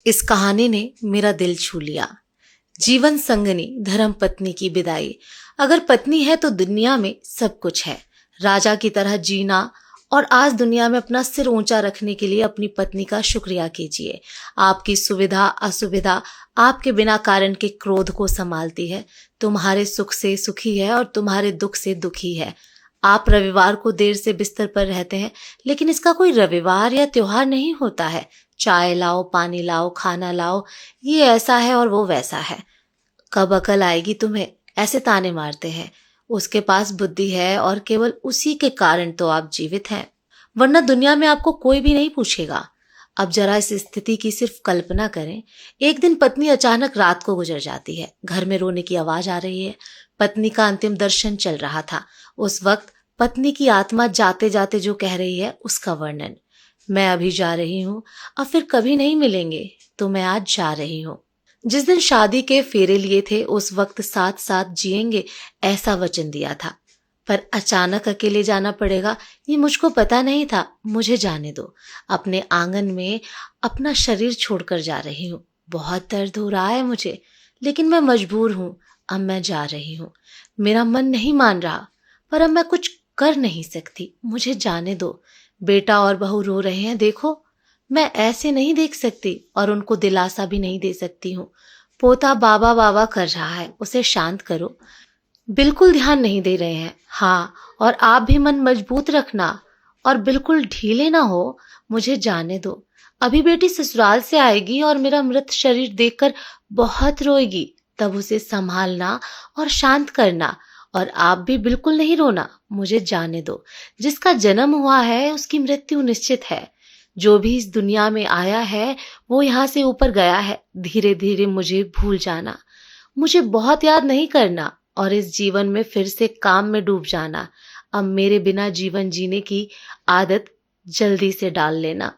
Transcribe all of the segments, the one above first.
इस कहानी ने मेरा दिल छू लिया। जीवन संगनी धर्म पत्नी की विदाई। अगर पत्नी है तो दुनिया में सब कुछ है। राजा की तरह जीना और आज दुनिया में अपना सिर ऊंचा रखने के लिए अपनी पत्नी का शुक्रिया कीजिए। आपकी सुविधा असुविधा आपके बिना कारण के क्रोध को संभालती है, तुम्हारे सुख से सुखी है और तुम्हारे दुख से दुखी है। आप रविवार को देर से बिस्तर पर रहते हैं, लेकिन इसका कोई रविवार या त्योहार नहीं होता है। चाय लाओ, पानी लाओ, खाना लाओ, ये ऐसा है और वो वैसा है। कब अकल आएगी तुम्हें, ऐसे ताने मारते हैं। उसके पास बुद्धि है और केवल उसी के कारण तो आप जीवित हैं, वरना दुनिया में आपको कोई भी नहीं पूछेगा। अब जरा इस स्थिति की सिर्फ कल्पना करें। एक दिन पत्नी अचानक रात को गुजर जाती है। घर में रोने की आवाज आ रही है। पत्नी का अंतिम दर्शन चल रहा था। उस वक्त पत्नी की आत्मा जाते जाते जो कह रही है उसका वर्णन। मैं अभी जा रही हूँ, अब फिर कभी नहीं मिलेंगे, तो मैं आज जा रही हूँ। जिस दिन शादी के फेरे लिए थे उस वक्त साथ साथ जिएंगे ऐसा वचन दिया था, पर अचानक अकेले जाना पड़ेगा ये मुझको पता नहीं था। मुझे जाने दो। अपने आंगन में अपना शरीर छोड़कर जा रही हूँ। बहुत दर्द हो रहा है मुझे, लेकिन मैं मजबूर हूँ। अब मैं जा रही हूँ। मेरा मन नहीं मान रहा, पर अब मैं कुछ कर नहीं सकती। मुझे जाने दो। बेटा और बहू रो रहे हैं, देखो। मैं ऐसे नहीं देख सकती और उनको दिलासा भी नहीं दे सकती हूँ। पोता बाबा बाबा कर रहा है, उसे शांत करो। बिल्कुल ध्यान नहीं दे रहे हैं। हाँ, और आप भी मन मजबूत रखना और बिल्कुल ढीले ना हो। मुझे जाने दो। अभी बेटी ससुराल से आएगी और मेरा मृत शरीर देखकर बहुत रोएगी, तब उसे संभालना और शांत करना। और आप भी बिल्कुल नहीं रोना। मुझे जाने दो। जिसका जन्म हुआ है उसकी मृत्यु निश्चित है। जो भी इस दुनिया में आया है वो यहाँ से ऊपर गया है। धीरे धीरे मुझे भूल जाना। मुझे बहुत याद नहीं करना और इस जीवन में फिर से काम में डूब जाना। अब मेरे बिना जीवन जीने की आदत जल्दी से डाल लेना।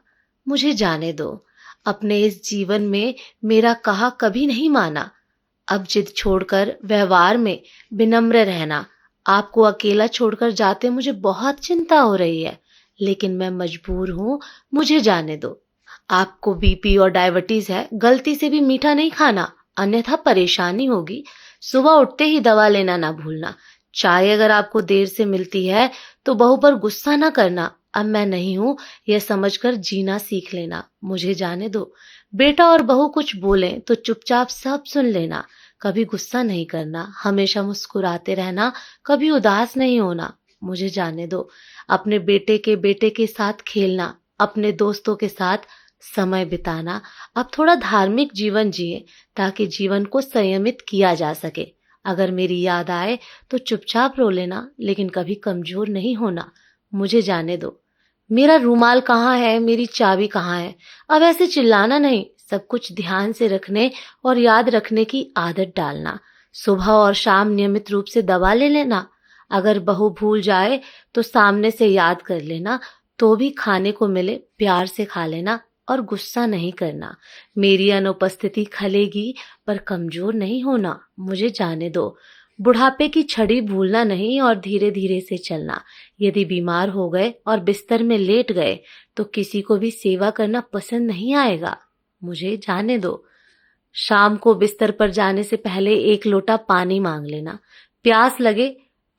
मुझे जाने दो। अपने इस जीवन में मेरा कहा कभी नहीं माना। अब जिद छोड़कर व्यवहार में विनम्र रहना। आपको अकेला छोड़कर जाते मुझे बहुत चिंता हो रही है, लेकिन मैं मजबूर हूँ। मुझे जाने दो। आपको बीपी और डायबिटीज है, गलती से भी मीठा नहीं खाना, अन्यथा परेशानी होगी। सुबह उठते ही दवा लेना ना भूलना। चाय अगर आपको देर से मिलती है तो बहू पर गुस्सा ना करना। अब मैं नहीं हूँ यह समझकर जीना सीख लेना। मुझे जाने दो। बेटा और बहू कुछ बोलें तो चुपचाप सब सुन लेना। कभी गुस्सा नहीं करना, हमेशा मुस्कुराते रहना, कभी उदास नहीं होना। मुझे जाने दो। अपने बेटे के साथ खेलना, अपने दोस्तों के साथ समय बिताना। अब थोड़ा धार्मिक जीवन जिए ताकि जीवन को संयमित किया जा सके। अगर मेरी याद आए तो चुपचाप रो लेना, लेकिन कभी कमजोर नहीं होना। मुझे जाने दो। मेरा रूमाल कहाँ है, मेरी चाबी कहाँ है? अब ऐसे चिल्लाना नहीं, सब कुछ ध्यान से रखने और याद रखने की आदत डालना। सुबह और शाम नियमित रूप से दवा ले लेना। अगर बहू भूल जाए तो सामने से याद कर लेना, तो भी खाने को मिले प्यार से खा लेना और गुस्सा नहीं करना। मेरी अनुपस्थिति खलेगी पर कमजोर नहीं होना। मुझे जाने दो। बुढ़ापे की छड़ी भूलना नहीं और धीरे धीरे से चलना। यदि बीमार हो गए और बिस्तर में लेट गए तो किसी को भी सेवा करना पसंद नहीं आएगा। मुझे जाने दो। शाम को बिस्तर पर जाने से पहले एक लोटा पानी मांग लेना। प्यास लगे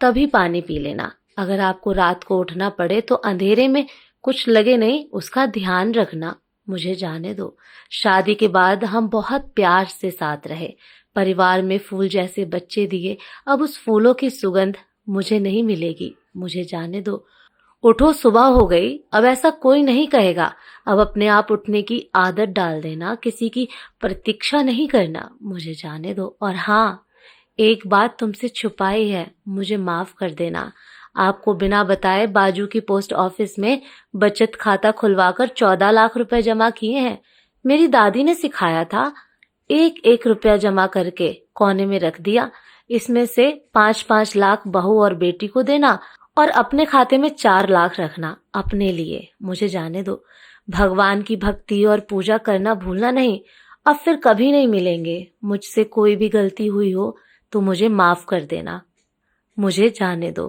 तभी पानी पी लेना। अगर आपको रात को उठना पड़े तो अंधेरे में कुछ लगे नहीं, उसका ध्यान रखना। मुझे जाने दो। शादी के बाद हम बहुत प्यार से साथ रहे, परिवार में फूल जैसे बच्चे दिए। अब उस फूलों की सुगंध मुझे नहीं मिलेगी। मुझे जाने दो। उठो, सुबह हो गई, अब ऐसा कोई नहीं कहेगा। अब अपने आप उठने की आदत डाल देना, किसी की प्रतीक्षा नहीं करना। मुझे जाने दो। और हाँ, एक बात तुमसे छुपाई है, मुझे माफ कर देना। आपको बिना बताए बाजू की पोस्ट ऑफिस में बचत खाता खुलवाकर 14 लाख रुपए जमा किए हैं। मेरी दादी ने सिखाया था, एक एक रुपया जमा करके कोने में रख दिया। इसमें से 5-5 लाख बहू और बेटी को देना और अपने खाते में 4 लाख रखना अपने लिए। मुझे जाने दो। भगवान की भक्ति और पूजा करना भूलना नहीं। अब फिर कभी नहीं मिलेंगे। मुझसे कोई भी गलती हुई हो तो मुझे माफ कर देना। मुझे जाने दो।